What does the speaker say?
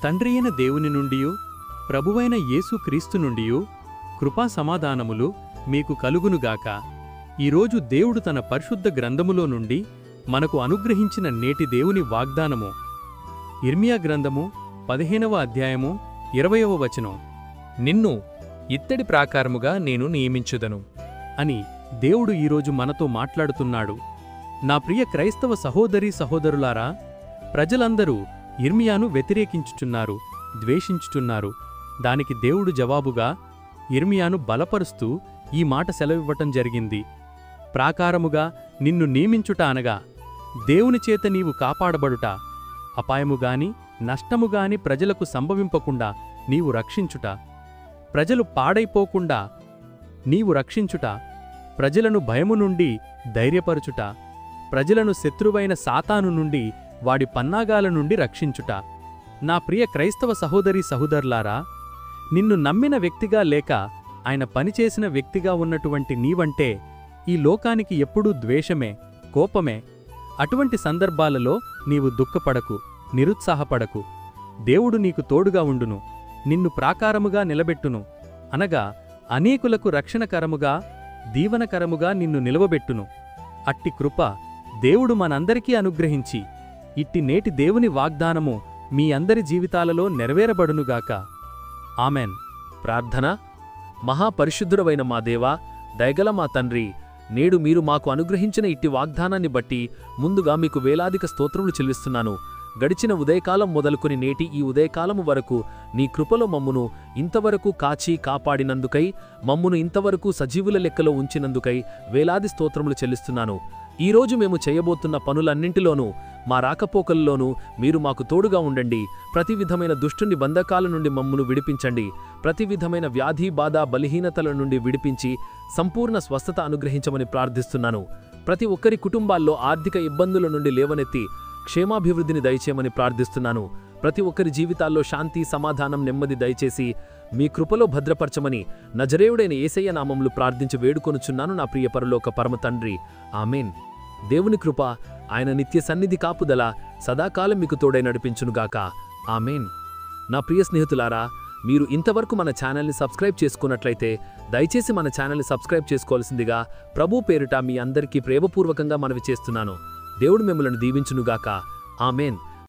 తండ్రియైన దేవుని నుండియు ప్రభువైన యేసు క్రీస్తు నుండియు కృపా సమాధానములు మీకు కలుగునుగాక. ఈరోజు దేవుడు తన పరిశుద్ధ గ్రంథములో నుండి మనకు అనుగ్రహించిన నేటి దేవుని వాగ్దానము యిర్మీయా గ్రంథము 15వ అధ్యాయము 20వ వచనం. నిన్ను ఇత్తడి ప్రాకారముగా నేను నియమించుదను అని దేవుడు ఈరోజు మనతో మాట్లాడుతున్నాడు. నా ప్రియ క్రైస్తవ సహోదరీ సహోదరులారా, ప్రజలందరూ యిర్మీయాను వ్యతిరేకించుచున్నారు, ద్వేషించుచున్నారు. దానికి దేవుడు జవాబుగా యిర్మీయాను బలపరుస్తూ ఈ మాట సెలవివ్వటం జరిగింది. ప్రాకారముగా నిన్ను నియమించుట అనగా దేవుని చేత నీవు కాపాడబడుట, అపాయముగాని నష్టముగాని ప్రజలకు సంభవింపకుండా నీవు రక్షించుట, ప్రజలు పాడైపోకుండా నీవు రక్షించుట, ప్రజలను భయము నుండి ధైర్యపరచుట, ప్రజలను శత్రువైన సాతాను నుండి వాడి పన్నాగాల నుండి రక్షించుట. నా ప్రియ క్రైస్తవ సహోదరీ సహోదరులారా, నిన్ను నమ్మిన వ్యక్తిగా లేక ఆయన పనిచేసిన వ్యక్తిగా ఉన్నటువంటి నీవంటే ఈ లోకానికి ఎప్పుడూ ద్వేషమే, కోపమే. అటువంటి సందర్భాలలో నీవు దుఃఖపడకు, నిరుత్సాహపడకు. దేవుడు నీకు తోడుగా ఉండును, నిన్ను ప్రాకారముగా నిలబెట్టును, అనగా అనేకులకు రక్షణకరముగా దీవనకరముగా నిన్ను నిలవబెట్టును. అట్టి కృప దేవుడు మనందరికీ అనుగ్రహించి ఇట్టి నేటి దేవుని వాగ్దానము మీ అందరి జీవితాలలో నెరవేరబడునుగాక. ఆమెన్. ప్రార్థన. మహాపరిశుద్ధుడవైన మా దేవా, దయగల మా తండ్రి, నేడు మీరు మాకు అనుగ్రహించిన ఇట్టి వాగ్దానాన్ని బట్టి ముందుగా మీకు వేలాదిక స్తోత్రములు చెల్లిస్తున్నాను. గడిచిన ఉదయకాలం మొదలుకొని నేటి ఈ ఉదయకాలము వరకు నీ కృపలో మమ్మును ఇంతవరకు కాచి కాపాడినందుకై, మమ్మును ఇంతవరకు సజీవుల లెక్కలో ఉంచినందుకై వేలాది స్తోత్రములు చెల్లిస్తున్నాను. ఈరోజు మేము చేయబోతున్న పనులన్నింటిలోనూ, మా రాకపోకల్లోనూ మీరు మాకు తోడుగా ఉండండి. ప్రతి విధమైన దుష్టుని బంధకాల నుండి మమ్మును విడిపించండి. ప్రతి విధమైన వ్యాధి బాధ బలహీనతల నుండి విడిపించి సంపూర్ణ స్వస్థత అనుగ్రహించమని ప్రార్థిస్తున్నాను. ప్రతి ఒక్కరి కుటుంబాల్లో ఆర్థిక ఇబ్బందుల నుండి లేవనెత్తి క్షేమాభివృద్ధిని దయచేయమని ప్రార్థిస్తున్నాను. ప్రతి ఒక్కరి జీవితాల్లో శాంతి, సమాధానం, నెమ్మది దయచేసి మీ కృపలో భద్రపరచమని నజరేయుడైన యేసయ్య నామములు ప్రార్థించి వేడుకొనుచున్నాను నా ప్రియ పరలోక పరమ తండ్రి. ఆమెన్. దేవుని కృప, ఆయన నిత్య సన్నిధి కాపుదల సదాకాలం మీకు తోడై నడిపించునుగాక. ఆమెన్. నా ప్రియ స్నేహితులారా, మీరు ఇంతవరకు మన ఛానల్ని సబ్స్క్రైబ్ చేసుకున్నట్లయితే దయచేసి మన ఛానల్ని సబ్స్క్రైబ్ చేసుకోవాల్సిందిగా ప్రభు పేరిట మీ అందరికీ ప్రేమపూర్వకంగా మనవి చేస్తున్నాను. దేవుడు మిమ్మల్ని దీవించునుగాక. ఆమెన్.